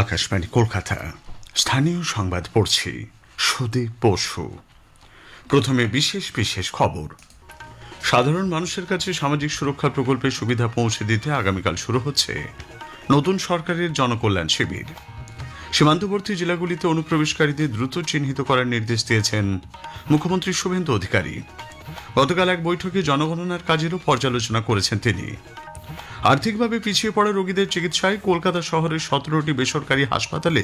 আকাশবাণী কলকাতা স্থানীয় সংবাদ পড়ছি সুদীপ বসু। প্রথমে বিশেষ বিশেষ খবর। সাধারণ মানুষের কাছে সামাজিক সুরক্ষা প্রকল্পের সুবিধা পৌঁছে দিতে আগামীকাল শুরু হচ্ছে নতুন সরকারের জনকল্যাণ শিবির। সীমান্তবর্তী জেলাগুলিতে অনুপ্রবেশকারীদের দ্রুত চিহ্নিত করার নির্দেশ দিয়েছেন মুখ্যমন্ত্রী শুভেন্দু অধিকারী। গতকাল এক বৈঠকে জনগণনার কাজেরও পর্যালোচনা করেছেন তিনি। আর্থিকভাবে পিছিয়ে পড়া রোগীদের চিকিৎসায় কলকাতা শহরের 17টি বেসরকারি হাসপাতালে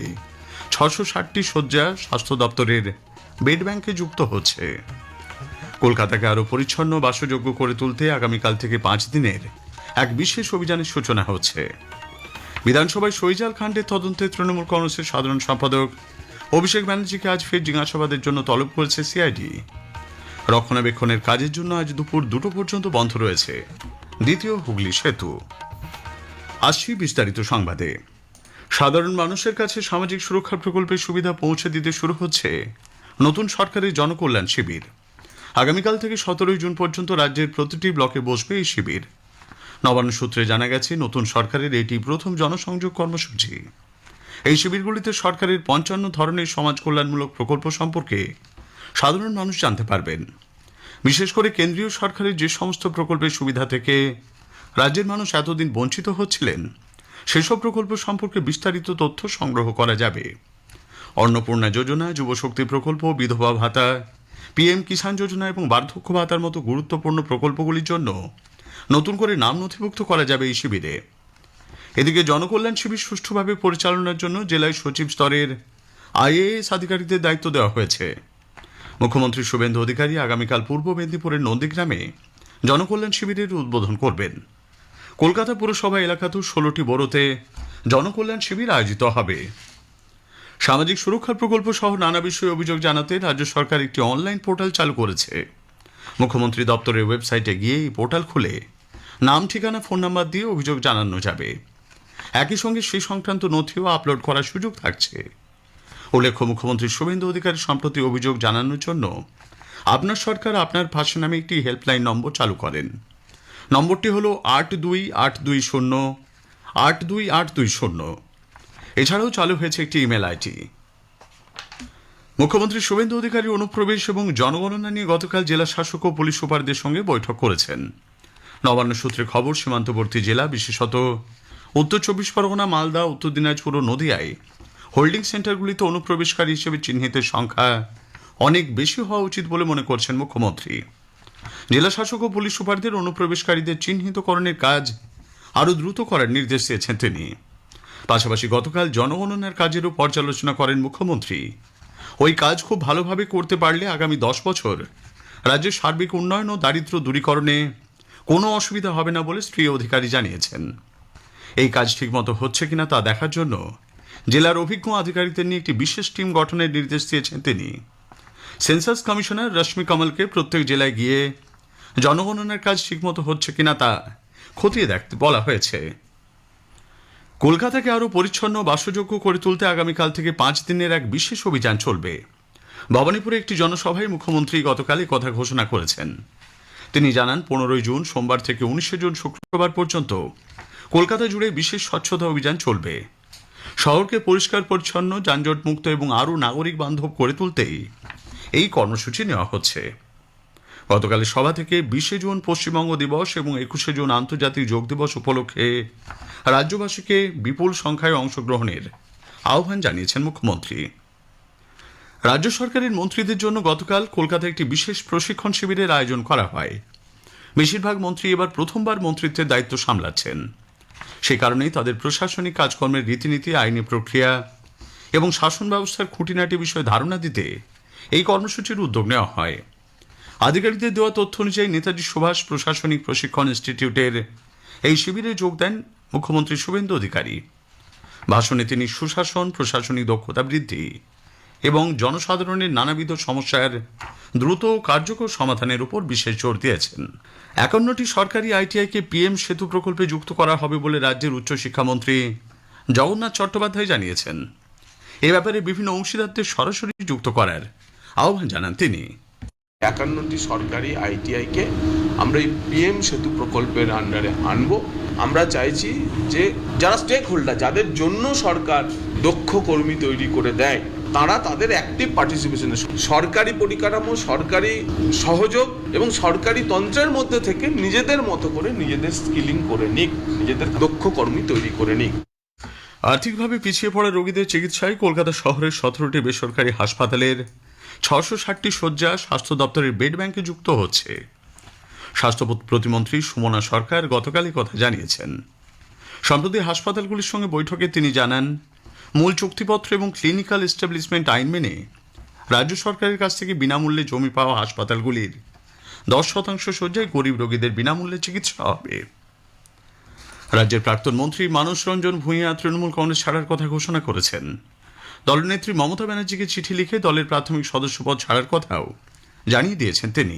660টি শয্যা স্বাস্থ্য দপ্তরের বেড ব্যাংকে যুক্ত হচ্ছে। কলকাতাকে আরও পরিচ্ছন্ন বাসযোগ্য করে তুলতে আগামীকাল থেকে 5 দিনের এক বিশেষ অভিযানের সূচনা হচ্ছে। বিধানসভায় সইজাল কাণ্ডের তদন্তে তৃণমূল কংগ্রেসের সাধারণ সম্পাদক অভিষেক ব্যানার্জিকে আজ ফের জিজ্ঞাসাবাদের জন্য তলব করেছে সিআইডি। রক্ষণাবেক্ষণের কাজের জন্য আজ দুপুর 2টো পর্যন্ত বন্ধ রয়েছে দ্বিতীয় হুগলি সেতু। আসছি বিস্তারিত সংবাদে। সাধারণ মানুষের কাছে সামাজিক সুরক্ষা প্রকল্পের সুবিধা পৌঁছে দিতে শুরু হচ্ছে নতুন সরকারের জনকল্যাণ শিবির। আগামীকাল থেকে 17 জুন পর্যন্ত রাজ্যের প্রতিটি ব্লকে বসবে এই শিবির। নবান্ন সূত্রে জানা গেছে, নতুন সরকারের এটি প্রথম জনসংযোগ কর্মসূচি। এই শিবিরগুলিতে সরকারের 55 ধরনের সমাজ কল্যাণমূলক প্রকল্প সম্পর্কে সাধারণ মানুষ জানতে পারবেন। বিশেষ করে কেন্দ্রীয় সরকারের যে সমস্ত প্রকল্পের সুবিধা থেকে রাজ্যের মানুষ এতদিন বঞ্চিত হচ্ছিলেন, সেসব প্রকল্প সম্পর্কে বিস্তারিত তথ্য সংগ্রহ করা যাবে। অন্নপূর্ণা যোজনা, যুবশক্তি প্রকল্প, বিধবা ভাতা, পিএম কিষাণ যোজনা এবং বার্ধক্য ভাতার মতো গুরুত্বপূর্ণ প্রকল্পগুলির জন্য নতুন করে নাম নথিভুক্ত করা যাবে এই শিবিরে। এদিকে জনকল্যাণ শিবির সুষ্ঠুভাবে পরিচালনার জন্য জেলায় সচিব স্তরের আইএএস আধিকারিকদের দায়িত্ব দেওয়া হয়েছে। মুখ্যমন্ত্রী শুভেন্দু অধিকারী আগামীকাল পূর্ব মেদিনীপুরের নন্দীগ্রামে জনকল্যাণ শিবিরের উদ্বোধন করবেন। কলকাতা পুরসভা এলাকাতেও 16টি বড়োতে জনকল্যাণ শিবির আয়োজিত হবে। সামাজিক সুরক্ষার প্রকল্প সহ নানা বিষয়ে অভিযোগ জানাতে রাজ্য সরকার একটি অনলাইন পোর্টাল চালু করেছে। মুখ্যমন্ত্রী দপ্তরের ওয়েবসাইটে গিয়ে এই পোর্টাল খুলে নাম, ঠিকানা, ফোন নাম্বার দিয়ে অভিযোগ জানানো যাবে। একই সঙ্গে সেই সংক্রান্ত নথিও আপলোড করার সুযোগ থাকছে। উল্লেখ্য, মুখ্যমন্ত্রী শুভেন্দু অধিকারী সম্প্রতি অভিযোগ জানানোর জন্য আপনার সরকার আপনার ভাষা নামে একটি হেল্পলাইন নম্বর চালু করেন। নম্বরটি হল 8282082820। এছাড়াও চালু হয়েছে একটি ইমেল আইডি। মুখ্যমন্ত্রী শুভেন্দু অধিকারী অনুপ্রবেশ এবং জনগণনা নিয়ে গতকাল জেলা শাসক ও পুলিশ সুপারদের সঙ্গে বৈঠক করেছেন। নবান্ন সূত্রে খবর, সীমান্তবর্তী জেলা বিশেষত উত্তর 24 পরগনা, মালদা, উত্তর দিনাজপুর ও নদিয়ায় হোল্ডিং সেন্টারগুলিতে অনুপ্রবেশকারী হিসেবে চিহ্নিতের সংখ্যা অনেক বেশি হওয়া উচিত বলে মনে করছেন মুখ্যমন্ত্রী। জেলা শাসক ও পুলিশ সুপারদের অনুপ্রবেশকারীদের চিহ্নিতকরণের কাজ আরও দ্রুত করার নির্দেশ দিয়েছেন তিনি। পাশাপাশি গতকাল জনগণনার কাজেরও পর্যালোচনা করেন মুখ্যমন্ত্রী। ওই কাজ খুব ভালোভাবে করতে পারলে আগামী 10 বছর রাজ্যের সার্বিক উন্নয়ন ও দারিদ্র্য দূরীকরণে কোনো অসুবিধা হবে না বলে শ্রী অধিকারী জানিয়েছেন। এই কাজ ঠিকমতো হচ্ছে কিনা তা দেখার জন্য জেলার অভিজ্ঞ আধিকারিকদের নিয়ে একটি বিশেষ টিম গঠনের নির্দেশ দিয়েছেন তিনি। সেন্সাস কমিশনার রশ্মি কমলকে প্রত্যেক জেলায় গিয়ে জনগণনার কাজ ঠিকমতো হচ্ছে কিনা তা খতিয়ে দেখতে বলা হয়েছে। কলকাতাকে আরও পরিচ্ছন্ন বাসযোগ্য করে তুলতে আগামীকাল থেকে 5 দিনের এক বিশেষ অভিযান চলবে। ভবানীপুরে একটি জনসভায় মুখ্যমন্ত্রী গতকাল এই কথা ঘোষণা করেছেন। তিনি জানান, 15 জুন সোমবার থেকে 19 জুন শুক্রবার পর্যন্ত কলকাতা জুড়ে বিশেষ স্বচ্ছতা অভিযান চলবে। শহরকে পরিষ্কার পরিচ্ছন্ন, যানজট মুক্ত এবং আরও নাগরিক বান্ধব করে তুলতেই এই কর্মসূচি নেওয়া হচ্ছে। গতকালের সভা থেকে 20 জুন পশ্চিমবঙ্গ দিবস এবং 21 জুন আন্তর্জাতিক যোগ দিবস উপলক্ষে রাজ্যবাসীকে বিপুল সংখ্যায় অংশগ্রহণের আহ্বান জানিয়েছেন মুখ্যমন্ত্রী। রাজ্য সরকারের মন্ত্রীদের জন্য গতকাল কলকাতায় একটি বিশেষ প্রশিক্ষণ শিবিরের আয়োজন করা হয়। বেশিরভাগ মন্ত্রী এবার প্রথমবার মন্ত্রিত্বের দায়িত্ব সামলাচ্ছেন। সে কারণেই তাদের প্রশাসনিক কাজকর্মের রীতিনীতি, আইনি প্রক্রিয়া এবং শাসন ব্যবস্থার খুঁটিনাটি বিষয়ে ধারণা দিতে এই কর্মসূচির উদ্যোগ নেওয়া হয়। আধিকারিকদের দেওয়া তথ্য অনুযায়ী নেতাজি সুভাষ প্রশাসনিক প্রশিক্ষণ ইনস্টিটিউটের এই শিবিরে যোগ দেন মুখ্যমন্ত্রী শুভেন্দু অধিকারী। ভাষণে তিনি সুশাসন, প্রশাসনিক দক্ষতা বৃদ্ধি এবং জনসাধারণের নানাবিধ সমস্যার দ্রুত ও কার্যকর সমাধানের উপর বিশেষ জোর দিয়েছেন। 51টি সরকারি আইটিআইকে পিএম সেতু প্রকল্পে যুক্ত করা হবে বলে রাজ্যের উচ্চশিক্ষামন্ত্রী জগন্নাথ চট্টোপাধ্যায় জানিয়েছেন। এ ব্যাপারে বিভিন্ন অংশীদারদের সরাসরি যুক্ত করার আহ্বান জানান তিনি। 51টি সরকারি আইটিআইকে আমরা এই পিএম সেতু প্রকল্পের আন্ডারে আনবো। আমরা চাইছি যে যারা স্টেক হোল্ডার, যাদের জন্য সরকার দক্ষ কর্মী তৈরি করে দেয়, তারা তাদের অ্যাক্টিভ পার্টিসিপেশনে সরকারি পরিকাঠামো, সরকারি সহযোগ এবং সরকারি তন্ত্রের মধ্যে থেকে নিজেদের মতো করে নিজেদের স্কিলিং করে নিক, নিজেদের দক্ষ কর্মী তৈরি করে নিক। আর্থিকভাবে পিছিয়ে পড়া রোগীদের চিকিৎসায় কলকাতা শহরের 17টি বেসরকারি হাসপাতালের 660টি শয্যা স্বাস্থ্য দপ্তরের বেড ব্যাংকে যুক্ত হচ্ছে। স্বাস্থ্য প্রতিমন্ত্রী সুমনা সরকার গতকালই কথা জানিয়েছেন। সম্প্রতি হাসপাতালগুলির সঙ্গে বৈঠকে তিনি জানান, মূল চুক্তিপত্র এবং ক্লিনিক্যাল এস্টাবলিশমেন্ট আইন মেনে রাজ্য সরকারের কাছ থেকে বিনামূল্যে জমি পাওয়া হাসপাতালগুলির 10% শয্যায় গরিব রোগীদের বিনামূল্যে চিকিৎসা হবে। রাজ্যের প্রাক্তন মন্ত্রী মানস রঞ্জন ভূঁইয়া তৃণমূল কংগ্রেস ছাড়ার কথা ঘোষণা করেছেন। দলনেত্রী মমতা ব্যানার্জিকে চিঠি লিখে দলের প্রাথমিক সদস্যপদ ছাড়ার কথাও জানিয়ে দিয়েছেন তিনি।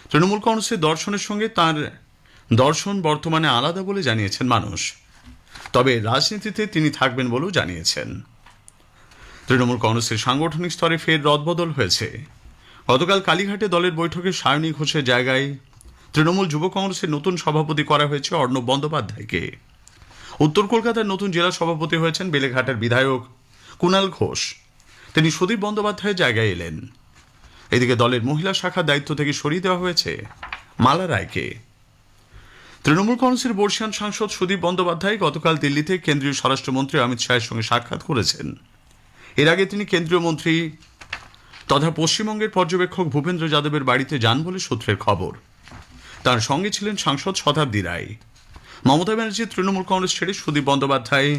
তৃণমূল কংগ্রেসের দর্শনের সঙ্গে তার দর্শন বর্তমানে আলাদা বলে জানিয়েছেন মানুষ, তবে রাজনীতিতে তিনি থাকবেন বলেও জানিয়েছেন। তৃণমূল কংগ্রেসের সাংগঠনিক স্তরে ফের রদবদল হয়েছে। গতকাল কালীঘাটে দলের বৈঠকে সায়নী ঘোষের জায়গায় তৃণমূল যুব কংগ্রেসের নতুন সভাপতি করা হয়েছে অর্ণব বন্দ্যোপাধ্যায়কে। উত্তর কলকাতার নতুন জেলা সভাপতি হয়েছেন বেলেঘাটার বিধায়ক কুণাল ঘোষ। তিনি সুদীপ বন্দ্যোপাধ্যায়ের জায়গায় এলেন। এদিকে দলের মহিলা শাখার দায়িত্ব থেকে সরিয়ে দেওয়া হয়েছে মালা রায়কে। তৃণমূল কংগ্রেসের বর্ষিয়ান সাংসদ সুদীপ বন্দ্যোপাধ্যায় গতকাল দিল্লিতে কেন্দ্রীয় স্বরাষ্ট্রমন্ত্রী অমিত শাহের সঙ্গে সাক্ষাৎ করেছেন। এর আগে তিনি কেন্দ্রীয় মন্ত্রী তথা পশ্চিমবঙ্গের পর্যবেক্ষক ভূপেন্দ্র যাদবের বাড়িতে যান বলে সূত্রের খবর। তার সঙ্গে ছিলেন সাংসদ শতাব্দী রায়। মমতা ব্যানার্জি তৃণমূল কংগ্রেস ছেড়ে সুদীপ বন্দ্যোপাধ্যায়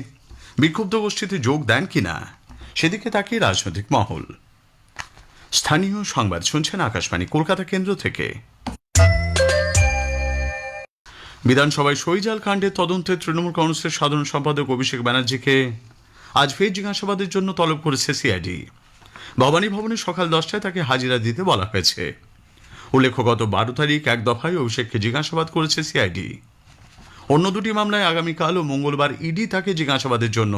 বিক্ষুব্ধ গোষ্ঠীতে যোগ দেন কিনা সেদিকে তাকিয়ে রাজনৈতিক মহল। স্থানীয় সংবাদ শুনছেন আকাশবাণী কলকাতা কেন্দ্র থেকে। বিধানসভায় সইজাল কাণ্ডের তদন্তে তৃণমূল কংগ্রেসের সাধারণ সম্পাদক অভিষেক ব্যানার্জিকে আজ ফের জিজ্ঞাসাবাদের জন্য তলব করেছে সিআইডি। ভবানী ভবনে সকাল 10টায় তাকে হাজিরা দিতে বলা হয়েছে। উল্লেখ্য, গত 12 তারিখ এক দফায় অভিষেককে জিজ্ঞাসাবাদ করেছে সিআইডি। অন্য দুটি মামলায় আগামীকাল ও মঙ্গলবার ইডি তাকে জিজ্ঞাসাবাদের জন্য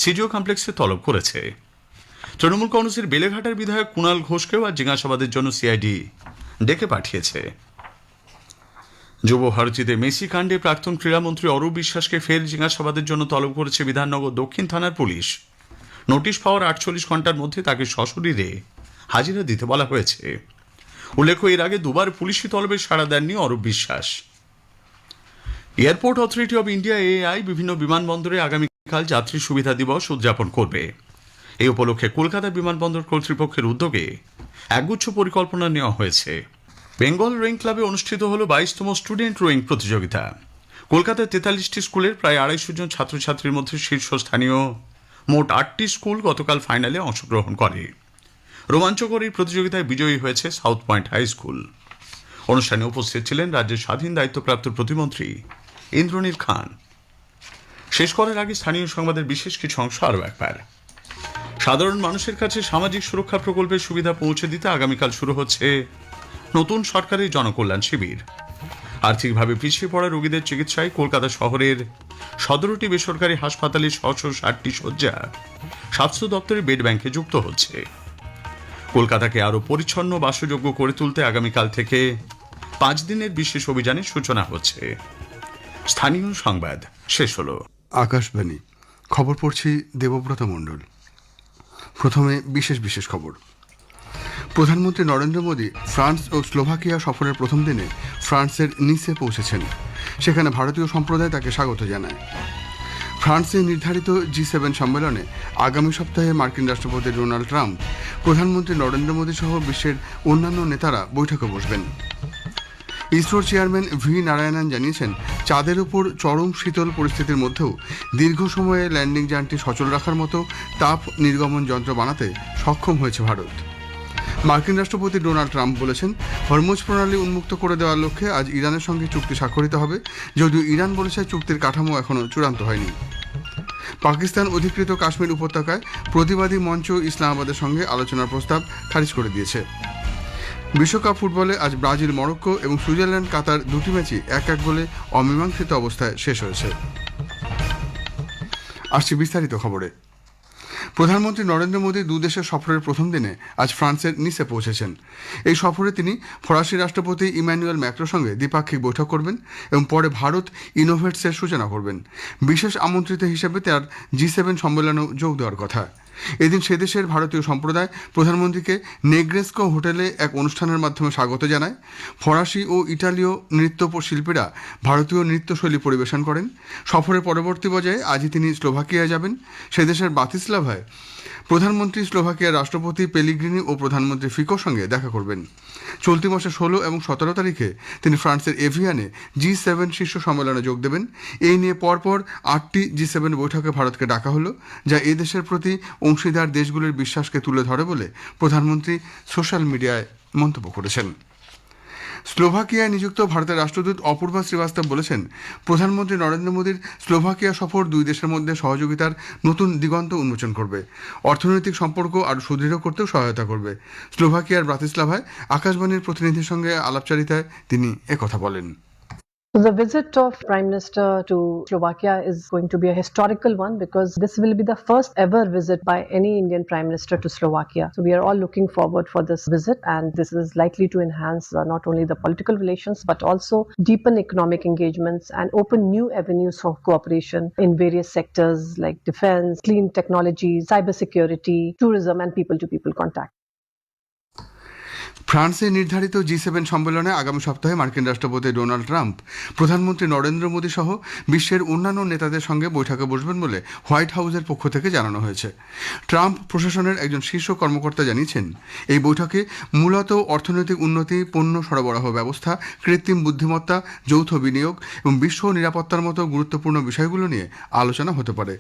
সিজিও কমপ্লেক্সে তলব করেছে। তৃণমূল কংগ্রেসের বেলেঘাটার বিধায়ক কুণাল ঘোষকেও আজ জিজ্ঞাসাবাদের জন্য সিআইডি ডেকে পাঠিয়েছে। যুব ভারতীতে মেসি কাণ্ডে প্রাক্তন ক্রীড়ামন্ত্রী অরূপ বিশ্বাসকে ফের জিজ্ঞাসাবাদের জন্য তলব করেছে বিধাননগর দক্ষিণ থানার পুলিশ। নোটিশ পাওয়ার 48 ঘন্টার মধ্যে তাকে সশরীরে হাজিরা দিতে বলা হয়েছে। উল্লেখ্য, এর আগে দুবার পুলিশি তলবে সাড়া দেননি Arup Biswas. Airport authority of India AI বিভিন্ন বিমানবন্দরে আগামীকাল যাত্রী সুবিধা দিবস উদযাপন করবে। এই উপলক্ষে কলকাতা বিমানবন্দর কর্তৃপক্ষের উদ্যোগে একগুচ্ছ পরিকল্পনা নেওয়া হয়েছে। বেঙ্গল রোয়িং ক্লাবে অনুষ্ঠিত হল 22তম স্টুডেন্ট রোয়িং প্রতিযোগিতা। কলকাতার 43টি স্কুলের প্রায় 250 জন ছাত্রছাত্রীর মধ্যে শীর্ষস্থানীয় মোট 8টি স্কুল গতকাল ফাইনালে অংশগ্রহণ করে। রোমাঞ্চকর এই প্রতিযোগিতায় বিজয়ী হয়েছে সাউথ পয়েন্ট হাই স্কুল। অনুষ্ঠানে উপস্থিত ছিলেন রাজ্যের স্বাধীন দায়িত্বপ্রাপ্ত প্রতিমন্ত্রী ইন্দ্রনীল খান। শেষ করার আগে স্থানীয় সংবাদের বিশেষ কিছু অংশ আরও একবার। সাধারণ মানুষের কাছে সামাজিক সুরক্ষা প্রকল্পের সুবিধা পৌঁছে দিতে আগামীকাল শুরু হচ্ছে নতুন সরকারি জনকল্যাণ শিবির। আর্থিকভাবে পিছিয়ে পড়া রোগীদের চিকিৎসায় কলকাতা শহরের 17টি বেসরকারি হাসপাতালে 660টি শয্যা স্বাস্থ্য দপ্তরের বেড ব্যাংকে যুক্ত হচ্ছে। কলকাতাকে আরও পরিচ্ছন্ন বাসযোগ্য করে তুলতে আগামীকাল থেকে 5 দিনের বিশেষ অভিযানের সূচনা হচ্ছে। স্থানীয় সংবাদ শেষ হলো। আকাশবাণী খবর পড়ছি দেবব্রত মণ্ডল। প্রথমে বিশেষ খবর। প্রধানমন্ত্রী নরেন্দ্র মোদী ফ্রান্স ও স্লোভাকিয়া সফরের প্রথম দিনে ফ্রান্সের নিসে পৌঁছেছেন। সেখানে ভারতীয় সম্প্রদায় তাকে স্বাগত জানায়। ফ্রান্সে নির্ধারিত G7 সম্মেলনে আগামী সপ্তাহে মার্কিন রাষ্ট্রপতি ডোনাল্ড ট্রাম্প, প্রধানমন্ত্রী নরেন্দ্র মোদী সহ বিশ্বের অন্যান্য নেতারা বৈঠকে বসবেন। ইসরোর চেয়ারম্যান ভি নারায়ণন জানিয়েছেন, চাঁদের উপর চরম শীতল পরিস্থিতির মধ্যেও দীর্ঘ সময়ে ল্যান্ডিং যানটি সচল রাখার মতো তাপ নির্গমন যন্ত্র বানাতে সক্ষম হয়েছে ভারত। মার্কিন রাষ্ট্রপতি ডোনাল্ড ট্রাম্প বলেছেন, হরমুজ প্রণালী উন্মুক্ত করে দেওয়ার লক্ষ্যে আজ ইরানের সঙ্গে চুক্তি স্বাক্ষরিত হবে, যদিও ইরান বলেছে চুক্তির কাঠামো এখনও চূড়ান্ত হয়নি। পাকিস্তান অধিকৃত কাশ্মীর উপত্যকায় প্রতিবাদী মঞ্চ ইসলামাবাদের সঙ্গে আলোচনার প্রস্তাব খারিজ করে দিয়েছে। বিশ্বকাপ ফুটবলে আজ ব্রাজিল মরক্কো এবং সুইজারল্যান্ড কাতার দুটি ম্যাচই 1-1 গোলে অমীমাংসিত অবস্থায় শেষ হয়েছে। আসছে বিস্তারিত খবরে। প্রধানমন্ত্রী নরেন্দ্র মোদী দুদেশের সফরের প্রথম দিনে আজ ফ্রান্সের নিসে পৌঁছেছেন। এই সফরে তিনি ফরাসি রাষ্ট্রপতি ইম্যানুয়েল ম্যাক্রোর সঙ্গে দ্বিপাক্ষিক বৈঠক করবেন এবং পরে ভারত ইনোভেটসের সূচনা করবেন। বিশেষ আমন্ত্রিত হিসেবে তার G7 সম্মেলনেও যোগ দেওয়ার কথা। এদিন সে দেশের ভারতীয় সম্প্রদায় প্রধানমন্ত্রীকে নেগ্রেস্কো হোটেলে এক অনুষ্ঠানের মাধ্যমে স্বাগত জানায়। ফরাসি ও ইটালীয় নৃত্য শিল্পীরা ভারতীয় নৃত্যশৈলী পরিবেশন করেন। সফরের পরবর্তী পর্যায়ে আজই তিনি স্লোভাকিয়া যাবেন। সে দেশের বাতিস্লাভায় প্রধানমন্ত্রী স্লোভাকিয়ার রাষ্ট্রপতি পেলিগ্রিনি ও প্রধানমন্ত্রী ফিকোর সঙ্গে দেখা করবেন। চলতি মাসে 16 এবং 17 তারিখে তিনি ফ্রান্সের এভিয়ানে G7 শীর্ষ সম্মেলনে যোগ দেবেন। এই নিয়ে পরপর 8টি G7 বৈঠকে ভারতকে ডাকা হলো, যা এ দেশের প্রতি অংশীদার দেশগুলির বিশ্বাসকে তুলে ধরে বলে প্রধানমন্ত্রী সোশ্যাল মিডিয়ায় মন্তব্য করেছেন। স্লোভাকিয়ায় নিযুক্ত ভারতের রাষ্ট্রদূত অপূর্বা শ্রীবাস্তব বলেছেন, প্রধানমন্ত্রী নরেন্দ্র মোদীর স্লোভাকিয়া সফর দুই দেশের মধ্যে সহযোগিতার নতুন দিগন্ত উন্মোচন করবে, অর্থনৈতিক সম্পর্ক আরও সুদৃঢ় করতেও সহায়তা করবে। স্লোভাকিয়ার ব্রাতিস্লাভায় আকাশবাণীর প্রতিনিধির সঙ্গে আলাপচারিতায় তিনি একথা বলেন। The visit of Prime Minister to Slovakia is going to be a historical one because this will be the first ever visit by any Indian Prime Minister to Slovakia. So we are all looking forward for this visit, and this is likely to enhance not only the political relations but also deepen economic engagements and open new avenues for cooperation in various sectors like defense, clean technologies, cybersecurity, tourism and people-to-people contact. ফ্রান্সে নির্ধারিত G7 সম্মেলনে আগামী সপ্তাহে মার্কিন রাষ্ট্রপতি Donald Trump প্রধানমন্ত্রী নরেন্দ্র মোদী সহ বিশ্বের অন্যান্য নেতাদের সঙ্গে বৈঠকে বসবেন বলে হোয়াইট হাউসের পক্ষ থেকে জানানো হয়েছে। ট্রাম্প প্রশাসনের একজন শীর্ষ কর্মকর্তা জানিয়েছেন, এই বৈঠকে মূলত অর্থনৈতিক উন্নতি, পণ্য সরবরাহ ব্যবস্থা, কৃত্রিম বুদ্ধিমত্তা, যৌথ বিনিয়োগ এবং বিশ্ব নিরাপত্তার মতো গুরুত্বপূর্ণ বিষয়গুলো নিয়ে আলোচনা হতে পারে।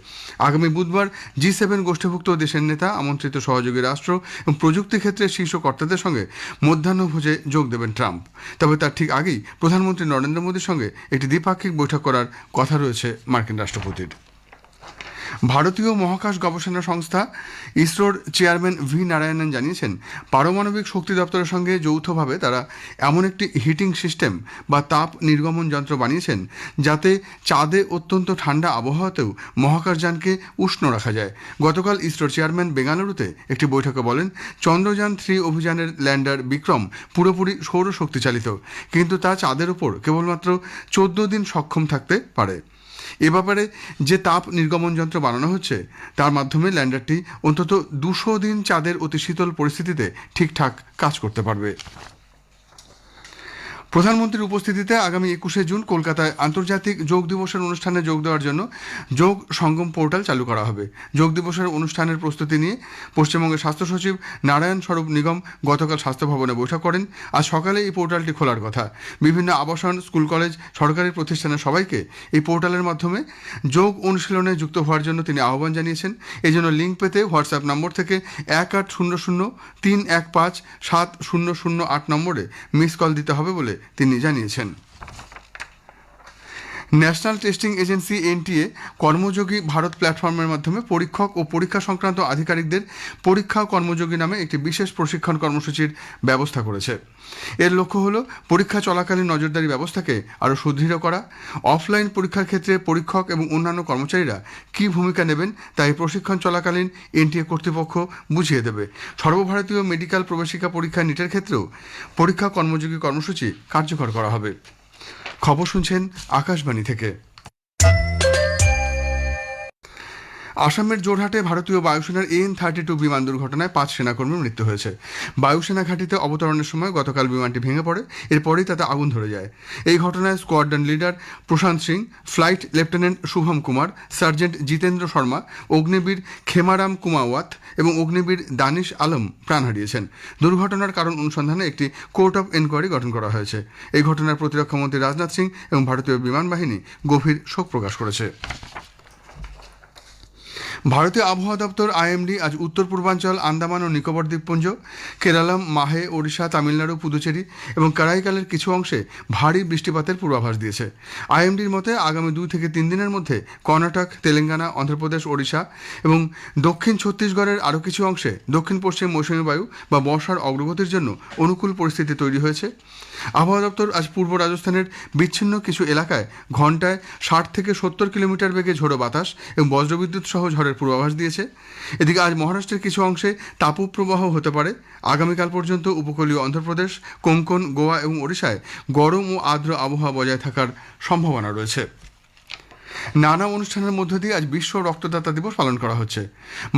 আগামী বুধবার G7 গোষ্ঠীভুক্ত দেশের নেতা, আমন্ত্রিত সহযোগী রাষ্ট্র এবং প্রযুক্তি ক্ষেত্রের শীর্ষ কর্তাদের সঙ্গে মধ্যাহ্নভোজে যোগ দেবেন ট্রাম্প। তবে তার ঠিক আগেই প্রধানমন্ত্রী নরেন্দ্র মোদীর সঙ্গে একটি দ্বিপাক্ষিক বৈঠক করার কথা রয়েছে মার্কিন রাষ্ট্রপতির। ভারতীয় মহাকাশ গবেষণা সংস্থা ইসরোর চেয়ারম্যান ভি নারায়ণন জানিয়েছেন, পারমাণবিক শক্তি দপ্তরের সঙ্গে যৌথভাবে তারা এমন একটি হিটিং সিস্টেম বা তাপ নির্গমন যন্ত্র বানিয়েছেন যাতে চাঁদে অত্যন্ত ঠান্ডা আবহাওয়াতেও মহাকাশযানকে উষ্ণ রাখা যায়। গতকাল ইসরোর চেয়ারম্যান বেঙ্গালুরুতে একটি বৈঠকে বলেন, চন্দ্রযান 3 অভিযানের ল্যান্ডার বিক্রম পুরোপুরি সৌরশক্তি চালিত, কিন্তু তা চাঁদের ওপর কেবলমাত্র 14 দিন সক্ষম থাকতে পারে। এ ব্যাপারে যে তাপ নির্গমন যন্ত্র বানানো হচ্ছে তার মাধ্যমে ল্যান্ডারটি অন্তত 200 দিন চাঁদের অতি শীতল পরিস্থিতিতে ঠিকঠাক কাজ করতে পারবে। প্রধানমন্ত্রীর উপস্থিতিতে আগামী 21শে জুন কলকাতায় আন্তর্জাতিক যোগ দিবসের অনুষ্ঠানে যোগ দেওয়ার জন্য যোগ সঙ্গম পোর্টাল চালু করা হবে। যোগ দিবসের অনুষ্ঠানের প্রস্তুতি নিয়ে পশ্চিমবঙ্গের স্বাস্থ্য সচিব নারায়ণ স্বরূপ নিগম গতকাল স্বাস্থ্য ভবনে বৈঠক করেন। আজ সকালে এই পোর্টালটি খোলার কথা। বিভিন্ন আবাসন, স্কুল, কলেজ, সরকারি প্রতিষ্ঠানের সবাইকে এই পোর্টালের মাধ্যমে যোগ অনুশীলনে যুক্ত হওয়ার জন্য তিনি আহ্বান জানিয়েছেন। এই জন্য লিঙ্ক পেতে হোয়াটসঅ্যাপ নম্বর থেকে 1800-315-7008 নম্বরে মিস কল দিতে হবে বলে তিনি জানিয়েছেন। National testing agency NTA Karmayogi Bharat প্ল্যাটফর্মের মাধ্যমে পরীক্ষক ও পরীক্ষা সংক্রান্ত আধিকারিকদের পরীক্ষা কর্মযোগী নামে একটি বিশেষ প্রশিক্ষণ কর্মসূচির ব্যবস্থা করেছে। এর লক্ষ্য হল পরীক্ষা চলাকালীন নজরদারি ব্যবস্থাকে আরও সুদৃঢ় করা। অফলাইন পরীক্ষার ক্ষেত্রে পরীক্ষক এবং অন্যান্য কর্মচারীরা কী ভূমিকা নেবেন তা এই প্রশিক্ষণ চলাকালীন NTA কর্তৃপক্ষ বুঝিয়ে দেবে। সর্বভারতীয় মেডিকেল প্রবেশিকা পরীক্ষা নিটের ক্ষেত্রেও পরীক্ষা কর্মযোগী কর্মসূচি কার্যকর করা হবে। খবর শুনছেন আকাশবাণী থেকে। আসামের জোরহাটে ভারতীয় বায়ুসেনার AN-32 বিমান দুর্ঘটনায় 5 সেনাকর্মীর মৃত্যু হয়েছে। বায়ুসেনা ঘাঁটিতে অবতরণের সময় গতকাল বিমানটি ভেঙে পড়ে, এরপরেই তাতে আগুন ধরে যায়। এই ঘটনায় squadron leader Prashant Singh, flight lieutenant Shubham Kumar, sergeant Jitendra Sharma, Agniveer Khemaram Kumawat এবং অগ্নিবীর দানিশ আলম প্রাণ হারিয়েছেন। দুর্ঘটনার কারণ অনুসন্ধানে একটি কোর্ট অফ এনকোয়ারি গঠন করা হয়েছে। এই ঘটনার প্রতিরক্ষামন্ত্রী রাজনাথ সিং এবং ভারতীয় বিমান বাহিনী গভীর শোক প্রকাশ করেছে। ভারতীয় আবহাওয়া দপ্তর IMD আজ উত্তর পূর্বাঞ্চল, আন্দামান ও নিকোবর দ্বীপপুঞ্জ, কেরালাম, মাহে, ওড়িশা, তামিলনাড়ু, পুদুচেরি এবং কারাইকালের কিছু অংশে ভারী বৃষ্টিপাতের পূর্বাভাস দিয়েছে। IMDর মতে আগামী 2 থেকে 3 দিনের মধ্যে কর্ণাটক, তেলেঙ্গানা, অন্ধ্রপ্রদেশ, ওড়িশা এবং দক্ষিণ ছত্তিশগড়ের আরও কিছু অংশে দক্ষিণ পশ্চিম মৌসুমী বায়ু বা বর্ষার অগ্রগতির জন্য অনুকূল পরিস্থিতি তৈরি হয়েছে। আবহাওয়া দপ্তর আজ পূর্ব রাজস্থানের বিচ্ছিন্ন কিছু এলাকায় ঘণ্টায় 60 থেকে 70 কিলোমিটার বেগে ঝোড়ো বাতাস এবং বজ্রবিদ্যুৎ সহ ঝড়ের ঝড়ের পূর্বাভাস দিয়েছে। এদিকে আজ মহারাষ্ট্রের কিছু অংশে তাপপ্রবাহ হতে পারে। আগামীকাল পর্যন্ত উপকূলীয় অন্ধ্রপ্রদেশ, কোঙ্কণ, গোয়া এবং ওড়িশায় গরম ও আর্দ্র আবহাওয়া বজায় থাকার সম্ভাবনা রয়েছে। নানা অনুষ্ঠানের মধ্য দিয়ে আজ বিশ্ব রক্তদাতা দিবস পালন করা হচ্ছে।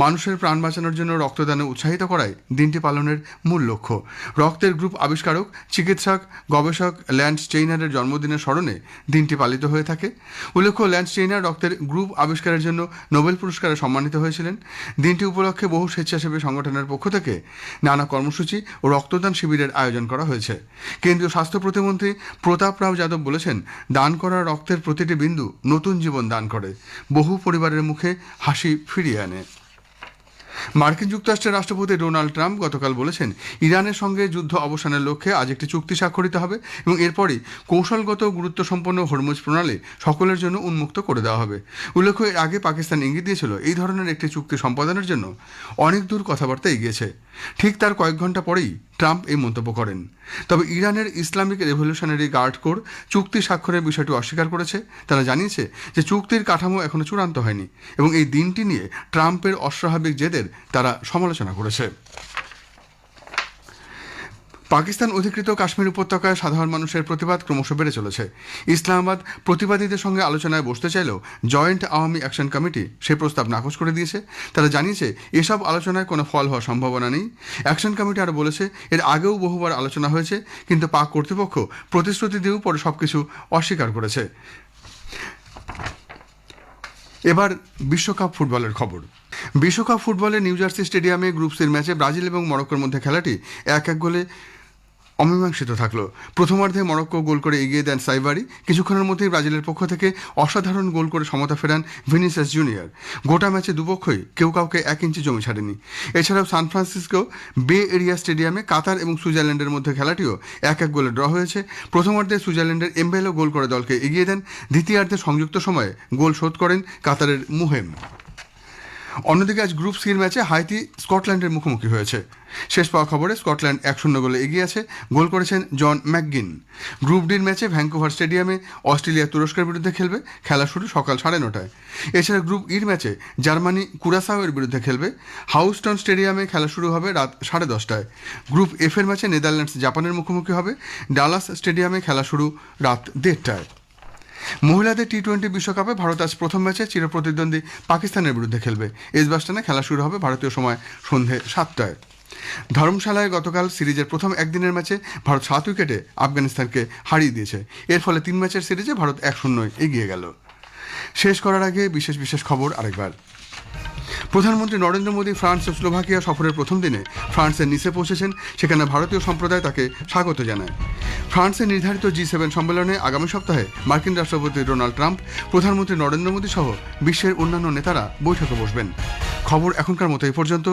মানুষের প্রাণ বাঁচানোর জন্য রক্তদানে উৎসাহিত করাই দিনটি পালনের মূল লক্ষ্য। রক্তের গ্রুপ আবিষ্কারক, চিকিৎসক, গবেষক ল্যান্স স্টেইনারের জন্মদিনের স্মরণে দিনটি পালিত হয়ে থাকে। উল্লেখ্য, ল্যান্স স্টেইনার রক্তের গ্রুপ আবিষ্কারের জন্য নোবেল পুরস্কারে সম্মানিত হয়েছিলেন। দিনটি উপলক্ষে বহু স্বেচ্ছাসেবী সংগঠনের পক্ষ থেকে নানা কর্মসূচি ও রক্তদান শিবিরের আয়োজন করা হয়েছে। কেন্দ্রীয় স্বাস্থ্য প্রতিমন্ত্রী প্রতাপ রাও যাদব বলেছেন, দান করা রক্তের প্রতিটি বিন্দু নতুন জীবন দান করে, বহু পরিবারের মুখে হাসি ফিরিয়ে আনে। মার্কিন যুক্তরাষ্ট্রের রাষ্ট্রপতি ডোনাল্ড ট্রাম্প গতকাল বলেছেন, ইরানের সঙ্গে যুদ্ধ অবসানের লক্ষ্যে আজ একটি চুক্তি স্বাক্ষরিত হবে এবং এরপরই কৌশলগত গুরুত্বসম্পন্ন হরমুজ প্রণালী সকলের জন্য উন্মুক্ত করে দেওয়া হবে। উল্লেখ্য, এর আগে পাকিস্তান ইঙ্গিত দিয়েছিল এই ধরনের একটি চুক্তি সম্পাদনের জন্য অনেক দূর কথাবার্তা এগিয়েছে। ঠিক তার কয়েক ঘন্টা পরেই ট্রাম্প এই মন্তব্য করেন। তবে ইরানের ইসলামিক রেভলিউশনারি গার্ড কোর চুক্তি স্বাক্ষরের বিষয়টি অস্বীকার করেছে। তারা জানিয়েছে যে চুক্তির কাঠামো এখনো চূড়ান্ত হয়নি এবং এই দিনটি নিয়ে ট্রাম্পের অস্বাভাবিক জেদের তারা সমালোচনা করেছে। পাকিস্তান অধিকৃত কাশ্মীর উপত্যকায় সাধারণ মানুষের প্রতিবাদ ক্রমশ বেড়ে চলেছে। ইসলামাবাদ প্রতিবাদীদের সঙ্গে আলোচনায় বসতে চাইলেও জয়েন্ট আওয়ামী অ্যাকশন কমিটি সে প্রস্তাব নাকচ করে দিয়েছে। তারা জানিয়েছে এসব আলোচনায় কোনো ফল হওয়ার সম্ভাবনা নেই। অ্যাকশন কমিটি আরও বলেছে, এর আগেও বহুবার আলোচনা হয়েছে, কিন্তু পাক কর্তৃপক্ষ প্রতিশ্রুতি দিয়েও পরে সবকিছু অস্বীকার করেছে। এবার বিশ্বকাপ ফুটবলের খবর। বিশ্বকাপ ফুটবলে নিউ জার্সি স্টেডিয়ামে গ্রুপ সির ম্যাচে ব্রাজিল এবং মরক্কোর মধ্যে খেলাটি 1-1 গোলে অমীমাংসিত থাকলো। প্রথমার্ধে মরক্কো গোল করে এগিয়ে দেন সাইবারি। কিছুক্ষণের মধ্যেই ব্রাজিলের পক্ষ থেকে অসাধারণ গোল করে সমতা ফেরান ভিনিসিয়াস জুনিয়র। গোটা ম্যাচে দুপক্ষই কেউ কাউকে 1 ইঞ্চি জমি ছাড়েনি। এছাড়াও সান ফ্রান্সিসকো বে এরিয়া স্টেডিয়ামে কাতার এবং সুইজারল্যান্ডের মধ্যে খেলাটিও 1-1 গোলে ড্র হয়েছে। প্রথমার্ধে সুইজারল্যান্ডের এমবেলো গোল করে দলকে এগিয়ে দেন। দ্বিতীয়ার্ধে সংযুক্ত সময়ে গোল শোধ করেন কাতারের মুহেম। অন্যদিকে আজ গ্রুপ সির ম্যাচে হাইতি স্কটল্যান্ডের মুখোমুখি হয়েছে। শেষ পাওয়া খবরে স্কটল্যান্ড 1-0 গোলে এগিয়ে আছে। গোল করেছেন জন ম্যাকগিন। গ্রুপ ডির ম্যাচে ভ্যাঙ্কুভার স্টেডিয়ামে অস্ট্রেলিয়া তুরস্কের বিরুদ্ধে খেলবে। খেলা শুরু সকাল 9:30টায়। এছাড়া গ্রুপ ইর ম্যাচে জার্মানি কুরাসাওয়ের বিরুদ্ধে খেলবে। হাউস্টন স্টেডিয়ামে খেলা শুরু হবে রাত 10:30টায়। গ্রুপ এফ এর ম্যাচে নেদারল্যান্ডস জাপানের মুখোমুখি হবে। ডালাস স্টেডিয়ামে খেলা শুরু রাত 1:30টায়। মহিলাদের টি-20 বিশ্বকাপে ভারত আজ প্রথম ম্যাচে চিরপ্রতিদ্বন্দ্বী পাকিস্তানের বিরুদ্ধে খেলবে। এজবাস্টনে খেলা শুরু হবে ভারতীয় সময় সন্ধে 7টায়। ধর্মশালায় গতকাল সিরিজের প্রথম একদিনের ম্যাচে ভারত 7 উইকেটে আফগানিস্তানকে হারিয়ে দিয়েছে। এর ফলে 3 ম্যাচের সিরিজে ভারত 1-0 এগিয়ে গেল। শেষ করার আগে বিশেষ খবর আরেকবার। প্রধানমন্ত্রী নরেন্দ্র মোদী ফ্রান্স ও স্লোভাকিয়া সফরের প্রথম দিনে ফ্রান্সের নিসে পৌঁছেছেন। সেখানে ভারতীয় সম্প্রদায় তাকে স্বাগত জানায়। ফ্রান্সের নির্ধারিত G7 সম্মেলনে আগামী সপ্তাহে মার্কিন রাষ্ট্রপতি ডোনাল্ড ট্রাম্প, প্রধানমন্ত্রী নরেন্দ্র মোদী সহ বিশ্বের অন্যান্য নেতারা বৈঠকে বসবেন। খবর এখনকার মতো এই পর্যন্ত।